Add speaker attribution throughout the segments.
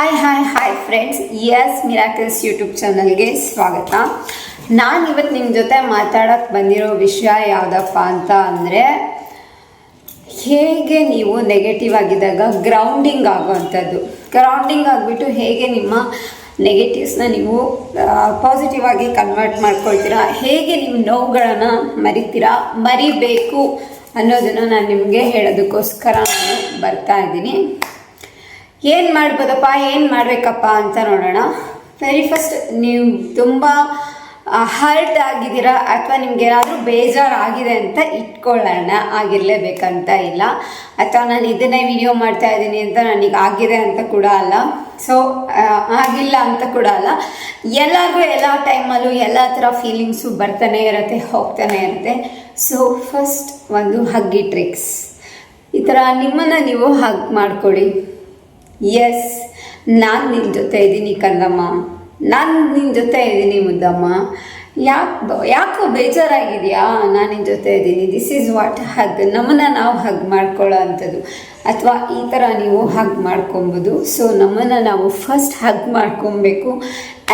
Speaker 1: Hi friends, S miracles YouTube ಚಾನಲ್ಗೆ ಸ್ವಾಗತ. ನಾನು ಇವತ್ತು ನಿಮ್ಮ ಜೊತೆ ಮಾತಾಡೋಕ್ಕೆ ಬಂದಿರೋ ವಿಷಯ ಯಾವುದಪ್ಪ ಅಂತ ಅಂದರೆ, ಹೇಗೆ ನೀವು ನೆಗೆಟಿವ್ ಆಗಿದ್ದಾಗ ಗ್ರೌಂಡಿಂಗ್ ಆಗೋವಂಥದ್ದು. ಗ್ರೌಂಡಿಂಗ್ ಆಗಿಬಿಟ್ಟು ಹೇಗೆ ನಿಮ್ಮ ನೆಗೆಟಿವ್ಸ್ನ ನೀವು ಪಾಸಿಟಿವ್ ಆಗಿ ಕನ್ವರ್ಟ್ ಮಾಡ್ಕೊಳ್ತೀರಾ, ಹೇಗೆ ನಿಮ್ಮ ನೋವುಗಳನ್ನು ಮರಿಬೇಕು ಅನ್ನೋದನ್ನು ನಾನು ನಿಮಗೆ ಹೇಳೋದಕ್ಕೋಸ್ಕರ ನಾನು ಬರ್ತಾ ಇದ್ದೀನಿ. ಏನು ಮಾಡ್ಬೋದಪ್ಪ, ಏನು ಮಾಡಬೇಕಪ್ಪ ಅಂತ ನೋಡೋಣ. ವೆರಿ ಫಸ್ಟ್, ನೀವು ತುಂಬ ಹರ್ಟ್ ಆಗಿದ್ದೀರಾ ಅಥವಾ ನಿಮ್ಗೇನಾದರೂ ಬೇಜಾರಾಗಿದೆ ಅಂತ ಇಟ್ಕೊಳ್ಳೋಣ. ಆಗಿರಲೇಬೇಕಂತ ಇಲ್ಲ, ಅಥವಾ ನಾನು ಇದನ್ನೇ ವಿಡಿಯೋ ಮಾಡ್ತಾ ಇದ್ದೀನಿ ಅಂತ ನನಗೆ ಆಗಿದೆ ಅಂತ ಕೂಡ ಅಲ್ಲ, ಸೊ ಆಗಿಲ್ಲ ಅಂತ ಕೂಡ ಅಲ್ಲ. ಎಲ್ಲರಿಗೂ ಎಲ್ಲ ಟೈಮಲ್ಲೂ ಎಲ್ಲ ಥರ ಫೀಲಿಂಗ್ಸು ಬರ್ತಾನೆ ಇರುತ್ತೆ, ಹೋಗ್ತಾನೆ ಇರುತ್ತೆ. ಸೊ ಫಸ್ಟ್ ಒಂದು ಹಗ್ಗಿ ಟ್ರಿಕ್ಸ್. ಈ ಥರ ನಿಮ್ಮನ್ನು ನೀವು ಹಗ್ ಮಾಡ್ಕೊಳ್ಳಿ. ಎಸ್, ನಾನು ನಿನ್ನ ಜೊತೆ ಇದ್ದೀನಿ ಕಂದಮ್ಮ, ನಾನು ನಿನ್ನ ಜೊತೆ ಇದ್ದೀನಿ ಮುದ್ದಮ್ಮ, ಯಾಕೋ ಬೇಜಾರಾಗಿದೆಯಾ, ನಾನು ನಿನ್ನ ಜೊತೆ ಇದ್ದೀನಿ. This is what hug. ನಮ್ಮನ್ನು ನಾವು ಹಗ್ ಮಾಡ್ಕೊಳ್ಳೋ ಅಂಥದ್ದು, ಅಥವಾ ಈ ಥರ ನೀವು ಹಗ್ ಮಾಡ್ಕೊಬೋದು. ಸೊ ನಮ್ಮನ್ನು ನಾವು ಫಸ್ಟ್ ಹಗ್ ಮಾಡ್ಕೊಬೇಕು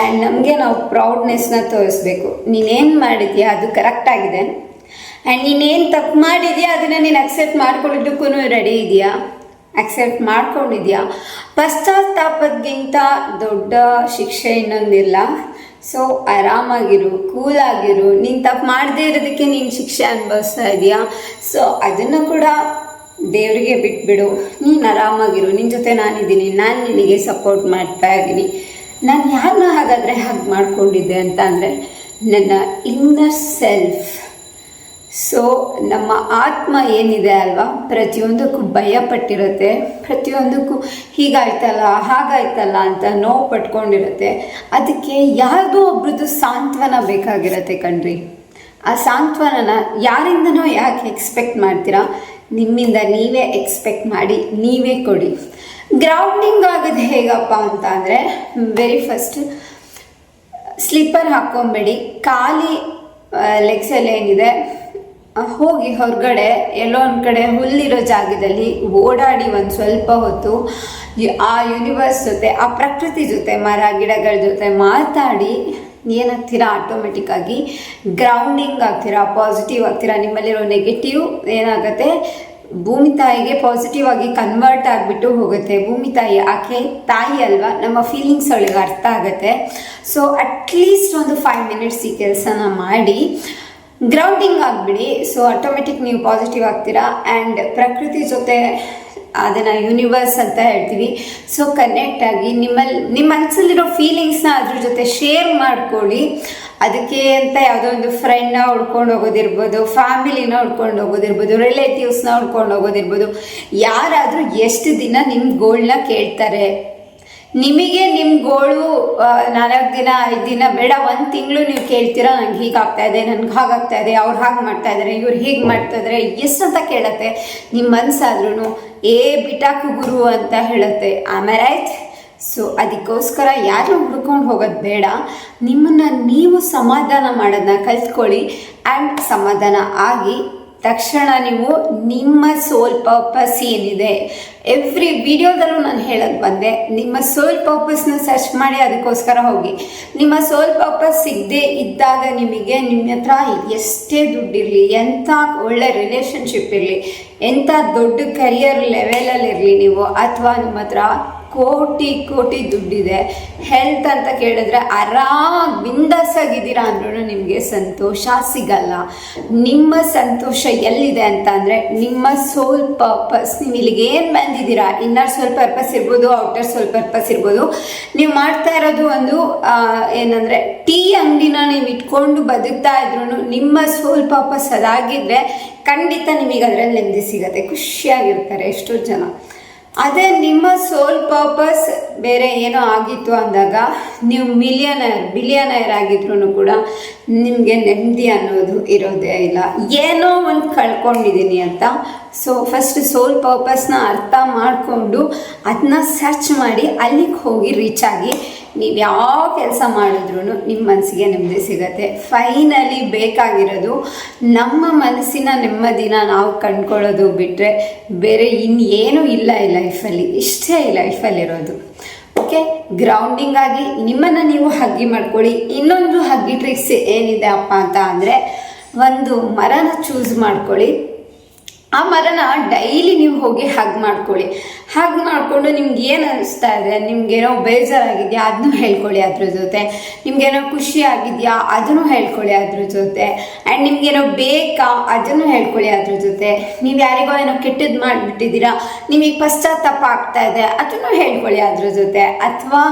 Speaker 1: ಆ್ಯಂಡ್ ನಮಗೆ ನಾವು ಪ್ರೌಡ್ನೆಸ್ನ ತೋರಿಸ್ಬೇಕು. ನೀನೇನು ಮಾಡಿದ್ಯಾ ಅದು ಕರೆಕ್ಟಾಗಿದೆ, ಆ್ಯಂಡ್ ನೀನೇನು ತಪ್ಪು ಮಾಡಿದ್ಯಾ ಅದನ್ನು ನೀನು ಅಕ್ಸೆಪ್ಟ್ ಮಾಡ್ಕೊಳ್ಳೋದಕ್ಕೂ ರೆಡಿ ಇದೆಯಾ, ಅಕ್ಸೆಪ್ಟ್ ಮಾಡ್ಕೊಂಡಿದ್ಯಾ. ಪಶ್ಚಾತ್ತಾಪಕ್ಕಿಂತ ದೊಡ್ಡ ಶಿಕ್ಷೆ ಇನ್ನೊಂದಿಲ್ಲ. ಸೊ ಆರಾಮಾಗಿರು, ಕೂಲಾಗಿರು. ನೀನು ತಪ್ಪು ಮಾಡದೇ ಇರೋದಕ್ಕೆ ನೀನು ಶಿಕ್ಷೆ ಅನುಭವಿಸ್ತಾ ಇದೆಯಾ, ಸೊ ಅದನ್ನು ಕೂಡ ದೇವರಿಗೆ ಬಿಟ್ಬಿಡು. ನೀನು ಆರಾಮಾಗಿರು, ನಿನ್ನ ಜೊತೆ ನಾನಿದ್ದೀನಿ, ನಾನು ನಿನಗೆ ಸಪೋರ್ಟ್ ಮಾಡ್ತಾ ಇದ್ದೀನಿ. ನಾನು ಯಾರನ್ನ ಹಾಗಾದರೆ ಹಾಗೆ ಮಾಡ್ಕೊಂಡಿದ್ದೆ ಅಂತ ಅಂದರೆ, ನನ್ನ ಇನ್ನರ್ ಸೆಲ್ಫ್. ಸೊ ನಮ್ಮ ಆತ್ಮ ಏನಿದೆ ಅಲ್ವಾ, ಪ್ರತಿಯೊಂದಕ್ಕೂ ಭಯಪಟ್ಟಿರುತ್ತೆ, ಪ್ರತಿಯೊಂದಕ್ಕೂ ಹೀಗಾಯ್ತಲ್ಲ ಹಾಗಾಯ್ತಲ್ಲ ಅಂತ ನೋವು ಪಟ್ಕೊಂಡಿರುತ್ತೆ. ಅದಕ್ಕೆ ಯಾರಿಗೋ ಒಬ್ರದ್ದು ಸಾಂತ್ವನ ಬೇಕಾಗಿರುತ್ತೆ ಕಣ್ರಿ. ಆ ಸಾಂತ್ವನನ ಯಾರಿಂದನೋ ಯಾಕೆ ಎಕ್ಸ್ಪೆಕ್ಟ್ ಮಾಡ್ತೀರಾ, ನಿಮ್ಮಿಂದ ನೀವೇ ಎಕ್ಸ್ಪೆಕ್ಟ್ ಮಾಡಿ ನೀವೇ ಕೊಡಿ. ಗ್ರೌಂಡಿಂಗ್ ಆಗೋದು ಹೇಗಪ್ಪ ಅಂತ ಅಂದರೆ, ವೆರಿ ಫಸ್ಟ್ ಸ್ಲಿಪ್ಪರ್ ಹಾಕ್ಕೊಂಬೇಡಿ. ಖಾಲಿ ಲೆಗ್ಸಲ್ಲಿ ಏನಿದೆ ಹೋಗಿ ಹೊರಗಡೆ ಎಲ್ಲೋ ಒಂದು ಕಡೆ ಹುಲ್ಲಿರೋ ಜಾಗದಲ್ಲಿ ಓಡಾಡಿ ಒಂದು ಸ್ವಲ್ಪ ಹೊತ್ತು ಆ ಯೂನಿವರ್ಸ್ ಜೊತೆ, ಆ ಪ್ರಕೃತಿ ಜೊತೆ, ಮರ ಗಿಡಗಳ ಜೊತೆ ಮಾತಾಡಿ ಏನಾಗ್ತೀರಾ, ಆಟೋಮೆಟಿಕ್ಕಾಗಿ ಗ್ರೌಂಡಿಂಗ್ ಆಗ್ತೀರಾ, ಪಾಸಿಟಿವ್ ಆಗ್ತೀರಾ. ನಿಮ್ಮಲ್ಲಿರೋ ನೆಗೆಟಿವ್ ಏನಾಗುತ್ತೆ, ಭೂಮಿ ತಾಯಿಗೆ ಪಾಸಿಟಿವ್ ಆಗಿ ಕನ್ವರ್ಟ್ ಆಗಿಬಿಟ್ಟು ಹೋಗುತ್ತೆ. ಭೂಮಿ ತಾಯಿ ಆಕೆ ತಾಯಿ ಅಲ್ವಾ, ನಮ್ಮ ಫೀಲಿಂಗ್ಸ್ ಅವಳಿಗೆ ಅರ್ಥ ಆಗುತ್ತೆ. ಸೊ ಅಟ್ಲೀಸ್ಟ್ ಒಂದು 5 ಮಿನಿಟ್ಸ್ ಈ ಕೆಲಸನ ಮಾಡಿ ಗ್ರೌಂಡಿಂಗ್ ಆಗಿಬಿಡಿ. ಸೊ ಆಟೋಮೆಟಿಕ್ ನೀವು ಪಾಸಿಟಿವ್ ಆಗ್ತೀರಾ. ಆ್ಯಂಡ್ ಪ್ರಕೃತಿ ಜೊತೆ, ಅದನ್ನು ಯೂನಿವರ್ಸ್ ಅಂತ ಹೇಳ್ತೀವಿ, ಸೊ ಕನೆಕ್ಟ್ ಆಗಿ ನಿಮ್ಮ ಮನಸ್ಸಲ್ಲಿರೋ ಫೀಲಿಂಗ್ಸ್ನ ಅದ್ರ ಜೊತೆ ಶೇರ್ ಮಾಡ್ಕೊಳ್ಳಿ. ಅದಕ್ಕೆ ಅಂತ ಯಾವುದೋ ಒಂದು ಫ್ರೆಂಡ್ನ ಹುಡ್ಕೊಂಡು ಹೋಗೋದಿರ್ಬೋದು, ಫ್ಯಾಮಿಲಿನ ಹುಡ್ಕೊಂಡು ಹೋಗೋದಿರ್ಬೋದು, ರಿಲೇಟಿವ್ಸ್ನ ಹುಡ್ಕೊಂಡು ಹೋಗೋದಿರ್ಬೋದು. ಯಾರಾದರೂ ಎಷ್ಟು ದಿನ ನಿಮ್ಮ ಗೋಳನ್ನ ಕೇಳ್ತಾರೆ? ನಿಮಗೆ ನಿಮ್ಮ ಗೋಳು 4 ದಿನ 5 ದಿನ ಬೇಡ, 1 ತಿಂಗಳು ನೀವು ಕೇಳ್ತೀರಾ, ನಂಗೆ ಹೀಗಾಗ್ತಾ ಇದೆ, ನನಗೆ ಹಾಗಾಗ್ತಾ ಇದೆ, ಅವ್ರು ಹಾಗೆ ಮಾಡ್ತಾ ಇದ್ದಾರೆ, ಇವ್ರು ಹೀಗೆ ಮಾಡ್ತಾ ಇದ್ದಾರೆ, ಎಷ್ಟಂತ ಕೇಳತ್ತೆ. ನಿಮ್ಮ ಮನಸ್ಸಾದ್ರೂ ಬಿಟಾಕು ಗುರು ಅಂತ ಹೇಳುತ್ತೆ. ಆಮೇಲೆ ಆಯ್ತು. ಸೊ ಅದಕ್ಕೋಸ್ಕರ ಯಾರು ಹುಡ್ಕೊಂಡು ಹೋಗೋದು ಬೇಡ. ನಿಮ್ಮನ್ನು ನೀವು ಸಮಾಧಾನ ಮಾಡೋದನ್ನ ಕಲ್ತ್ಕೊಳ್ಳಿ. ಆ್ಯಂಡ್ ಸಮಾಧಾನ ಆಗಿ ತಕ್ಷಣ ನೀವು ನಿಮ್ಮ ಸೋಲ್ ಪರ್ಪಸ್ ಏನಿದೆ, ಎವ್ರಿ ವಿಡಿಯೋದಲ್ಲೂ ನಾನು ಹೇಳೋದು ಬಂದೆ, ನಿಮ್ಮ ಸೋಲ್ ಪರ್ಪಸ್ನ ಸರ್ಚ್ ಮಾಡಿ ಅದಕ್ಕೋಸ್ಕರ ಹೋಗಿ. ನಿಮ್ಮ ಸೋಲ್ ಪರ್ಪಸ್ ಸಿಗದೆ ಇದ್ದಾಗ ನಿಮಗೆ ನಿಮ್ಮ ಹತ್ರ ಎಷ್ಟೇ ದುಡ್ಡಿರಲಿ, ಎಂಥ ಒಳ್ಳೆ ರಿಲೇಷನ್ಶಿಪ್ ಇರಲಿ, ಎಂಥ ದೊಡ್ಡ ಕರಿಯರ್ ಲೆವೆಲಲ್ಲಿರಲಿ ನೀವು, ಅಥವಾ ನಿಮ್ಮ ಹತ್ರ ಕೋಟಿ ದುಡ್ಡಿದೆ, ಹೆಲ್ತ್ ಅಂತ ಕೇಳಿದ್ರೆ ಬಿಂದಾಸಾಗಿದ್ದೀರಾ ಅಂದ್ರೂ ನಿಮಗೆ ಸಂತೋಷ ಸಿಗಲ್ಲ. ನಿಮ್ಮ ಸಂತೋಷ ಎಲ್ಲಿದೆ ಅಂತ ಅಂದರೆ, ನಿಮ್ಮ ಸೋಲ್ ಪರ್ಪಸ್. ನೀವು ಇಲ್ಲಿಗೆ ಏನು ಬಂದಿದ್ದೀರಾ, ಇನ್ನರ್ ಸೋಲ್ ಪರ್ಪಸ್ ಇರ್ಬೋದು, ಔಟರ್ ಸೋಲ್ ಪರ್ಪಸ್ ಇರ್ಬೋದು. ನೀವು ಮಾಡ್ತಾ ಇರೋದು ಒಂದು ಏನಂದರೆ, ಟೀ ಅಂಗಡಿನ ನೀವು ಇಟ್ಕೊಂಡು ಬದುಕ್ತಾ ಇದ್ರು ನಿಮ್ಮ ಸೋಲ್ ಪರ್ಪಸ್ ಅದಾಗಿದ್ದರೆ ಖಂಡಿತ ನಿಮಗೆ ಅದರಲ್ಲಿ ನೆಮ್ಮದಿ ಸಿಗುತ್ತೆ, ಖುಷಿಯಾಗಿರ್ತಾರೆ ಎಷ್ಟೋ ಜನ. ಅದೇ ನಿಮ್ಮ ಸೋಲ್ ಪರ್ಪಸ್ ಬೇರೆ ಏನೋ ಆಗಿತ್ತು ಅಂದಾಗ, ನೀವು ಬಿಲಿಯನರ್ ಆಗಿದ್ರು ಕೂಡ ನಿಮಗೆ ನೆಮ್ಮದಿ ಅನ್ನೋದು ಇರೋದೇ ಇಲ್ಲ. ಏನೋ ಒಂದು ಕಳ್ಕೊಂಡಿದ್ದೀನಿ ಅಂತ. ಸೊ ಫಸ್ಟ್ ಸೋಲ್ ಪರ್ಪಸ್ನ ಅರ್ಥ ಮಾಡಿಕೊಂಡು ಅದನ್ನ ಸರ್ಚ್ ಮಾಡಿ ಅಲ್ಲಿಗೆ ಹೋಗಿ ರೀಚ್ ಆಗಿ ನೀವು ಯಾವ ಕೆಲಸ ಮಾಡಿದ್ರೂ ನಿಮ್ಮ ಮನಸ್ಸಿಗೆ ನೆಮ್ಮದಿ ಸಿಗತ್ತೆ. ಫೈನಲಿ ಬೇಕಾಗಿರೋದು ನಮ್ಮ ಮನಸ್ಸಿನ ನೆಮ್ಮದಿನ ನಾವು ಕಂಡ್ಕೊಳ್ಳೋದು ಬಿಟ್ಟರೆ ಬೇರೆ ಇನ್ನೇನೂ ಇಲ್ಲ ಈ ಲೈಫಲ್ಲಿ. ಇಷ್ಟೇ ಈ ಲೈಫಲ್ಲಿರೋದು. ಓಕೆ, ಗ್ರೌಂಡಿಂಗ್ ಆಗಿ ನಿಮ್ಮನ್ನು ನೀವು ಹಗ್ಗಿ ಮಾಡ್ಕೊಳ್ಳಿ. ಇನ್ನೊಂದು ಹಗ್ಗಿ ಟ್ರಿಕ್ಸ್ ಏನಿದೆ ಅಪ್ಪ ಅಂತ ಅಂದರೆ, ಒಂದು ಮರನ ಚೂಸ್ ಮಾಡ್ಕೊಳ್ಳಿ. ಆ ಮರನ ಡೈಲಿ ನೀವು ಹೋಗಿ ಹಗ್ ಮಾಡ್ಕೊಳ್ಳಿ. ಹಗ್ ಮಾಡಿಕೊಂಡು ನಿಮ್ಗೆ ಏನು ಅನಿಸ್ತಾ ಇದೆ, ನಿಮ್ಗೇನೋ ಬೇಜಾರಾಗಿದೆಯಾ ಅದನ್ನು ಹೇಳ್ಕೊಳ್ಳಿ ಅದ್ರ ಜೊತೆ, ನಿಮ್ಗೇನೋ ಖುಷಿ ಆಗಿದೆಯಾ ಅದನ್ನು ಹೇಳ್ಕೊಳ್ಳಿ ಅದ್ರ ಜೊತೆ, ಆ್ಯಂಡ್ ನಿಮ್ಗೇನೋ ಬೇಕಾ ಅದನ್ನು ಹೇಳ್ಕೊಳ್ಳಿ ಅದ್ರ ಜೊತೆ. ನೀವು ಯಾರಿಗೋ ಏನೋ ಕೆಟ್ಟದ್ದು ಮಾಡಿಬಿಟ್ಟಿದ್ದೀರಾ, ನಿಮಗೆ ಪಶ್ಚಾತ್ತಾಪ ಆಗ್ತಾ ಇದೆ ಅದನ್ನು ಹೇಳ್ಕೊಳ್ಳಿ ಅದ್ರ ಜೊತೆ. ಅಥವಾ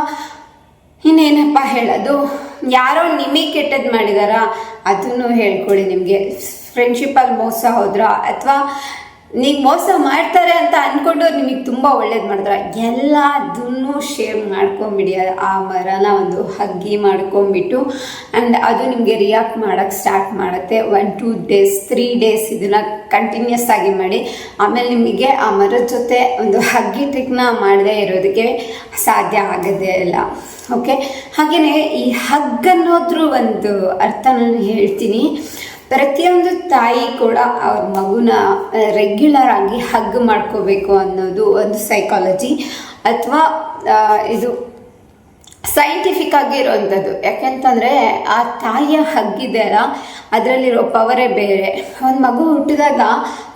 Speaker 1: ಇನ್ನೇನಪ್ಪ ಹೇಳೋದು, ಯಾರೋ ನಿಮಗೆ ಕೆಟ್ಟದ್ದು ಮಾಡಿದಾರಾ ಅದನ್ನು ಹೇಳ್ಕೊಳ್ಳಿ. ನಿಮಗೆ ಫ್ರೆಂಡ್ಶಿಪ್ಪಲ್ಲಿ ಮೋಸ ಹೋದ್ರಾ, ಅಥವಾ ನೀವು ಮೋಸ ಮಾಡ್ತಾರೆ ಅಂತ ಅಂದ್ಕೊಂಡು ನಿಮಗೆ ತುಂಬ ಒಳ್ಳೇದು ಮಾಡಿದ್ರೆ ಎಲ್ಲದನ್ನು ಶೇರ್ ಮಾಡ್ಕೊಂಬಿಡಿ. ಆ ಮರನ ಒಂದು ಹಗ್ಗಿ ಮಾಡ್ಕೊಂಬಿಟ್ಟು, ಆ್ಯಂಡ್ ಅದು ನಿಮಗೆ ರಿಯಾಕ್ಟ್ ಮಾಡೋಕ್ಕೆ ಸ್ಟಾರ್ಟ್ ಮಾಡುತ್ತೆ. 1-2 ಡೇಸ್ 3 ಡೇಸ್ ಇದನ್ನು ಕಂಟಿನ್ಯೂಸ್ ಆಗಿ ಮಾಡಿ. ಆಮೇಲೆ ನಿಮಗೆ ಆ ಮರದ ಜೊತೆ ಒಂದು ಹಗ್ಗಿ ಟ್ರಿಕ್ನ ಮಾಡದೇ ಇರೋದಕ್ಕೆ ಸಾಧ್ಯ ಆಗೋದೇ ಇಲ್ಲ. ಓಕೆ, ಹಾಗೆಯೇ ಈ ಹಗ್ ಅನ್ನೋದ್ರ ಒಂದು ಅರ್ಥ ನಾನು ಹೇಳ್ತೀನಿ. ಪ್ರತಿಯೊಂದು ತಾಯಿ ಕೂಡ ಅವ್ರ ಮಗುನ ರೆಗ್ಯುಲರ್ ಆಗಿ ಹಗ್ ಮಾಡ್ಕೋಬೇಕು ಅನ್ನೋದು ಒಂದು ಸೈಕಾಲಜಿ ಅಥವಾ ಇದು ಸೈಂಟಿಫಿಕ್ ಆಗಿ ಇರೋವಂಥದ್ದು. ಯಾಕೆಂತಂದರೆ ಆ ತಾಯಿಯ ಹಗ್ಗಿದೆ ಅಲ್ಲ, ಅದರಲ್ಲಿರೋ ಪವರೇ ಬೇರೆ. ಒಂದು ಮಗು ಹುಟ್ಟಿದಾಗ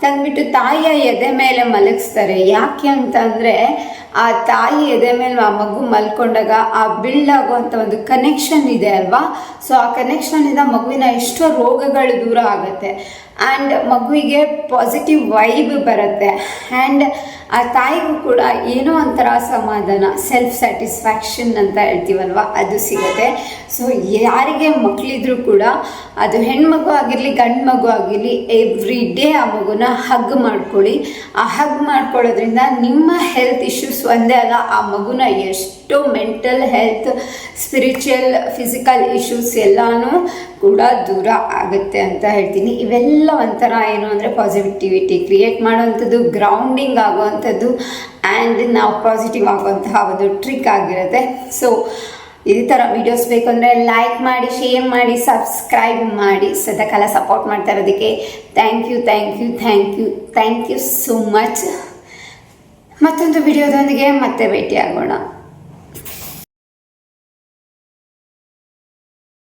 Speaker 1: ತಂದ್ಬಿಟ್ಟು ತಾಯಿಯ ಎದೆ ಮೇಲೆ ಮಲಗಿಸ್ತಾರೆ. ಯಾಕೆ ಅಂತಂದರೆ ಆ ತಾಯಿ ಎದೆ ಮೇಲೆ ಆ ಮಗು ಮಲ್ಕೊಂಡಾಗ ಆ ಬಿಲ್ಡ್ ಆಗುವಂಥ ಒಂದು ಕನೆಕ್ಷನ್ ಇದೆ ಅಲ್ವಾ. ಸೊ ಆ ಕನೆಕ್ಷನಿಂದ ಮಗುವಿನ ಎಷ್ಟೋ ರೋಗಗಳು ದೂರ ಆಗುತ್ತೆ, ಆ್ಯಂಡ್ ಮಗುವಿಗೆ ಪಾಸಿಟಿವ್ ವೈಬ್ ಬರುತ್ತೆ, ಆ್ಯಂಡ್ ಆ ತಾಯಿಗೂ ಕೂಡ ಏನೋ ಒಂಥರ ಸಮಾಧಾನ, ಸೆಲ್ಫ್ ಸ್ಯಾಟಿಸ್ಫ್ಯಾಕ್ಷನ್ ಅಂತ ಹೇಳ್ತೀವಲ್ವ, ಅದು ಸಿಗುತ್ತೆ. ಸೊ ಯಾರಿಗೆ ಮಕ್ಕಳಿದ್ರು ಕೂಡ, ಅದು ಹೆಣ್ಮಗು ಆಗಿರಲಿ ಗಂಡು ಮಗು ಆಗಿರಲಿ, ಎವ್ರಿ ಡೇ ಆ ಮಗುನ ಹಗ್ ಮಾಡ್ಕೊಳ್ಳಿ. ಆ ಹಗ್ ಮಾಡ್ಕೊಳ್ಳೋದ್ರಿಂದ ನಿಮ್ಮ ಹೆಲ್ತ್ ಇಶ್ಯೂಸ್ ಒಂದೇ ಅಲ್ಲ, ಆ ಮಗುನ ಎಷ್ಟೋ mental health, spiritual, physical issues ಎಲ್ಲನೂ ಕೂಡ ದೂರ ಆಗುತ್ತೆ ಅಂತ ಹೇಳ್ತೀನಿ. ಇವೆಲ್ಲ ಒಂಥರ ಏನು ಅಂದರೆ ಪಾಸಿಟಿವಿಟಿ ಕ್ರಿಯೇಟ್ ಮಾಡೋವಂಥದ್ದು, ಗ್ರೌಂಡಿಂಗ್ ಆಗುವಂಥದ್ದು, ಆ್ಯಂಡ್ ನಾವು ಪಾಸಿಟಿವ್ ಆಗುವಂತಹ ಒಂದು ಟ್ರಿಕ್ ಆಗಿರುತ್ತೆ. ಸೊ ಇದೇ ಥರ ವೀಡಿಯೋಸ್ ಬೇಕು ಅಂದರೆ ಲೈಕ್ ಮಾಡಿ, ಶೇರ್ ಮಾಡಿ, ಸಬ್ಸ್ಕ್ರೈಬ್ ಮಾಡಿ. ಸದಾಕಾಲ ಸಪೋರ್ಟ್ ಮಾಡ್ತಾ ಇರೋದಕ್ಕೆ ಥ್ಯಾಂಕ್ ಯು ಸೋ ಮಚ್. ಮತ್ತೊಂದು ವಿಡಿಯೋದೊಂದಿಗೆ ಮತ್ತೆ ಭೇಟಿಯಾಗೋಣ.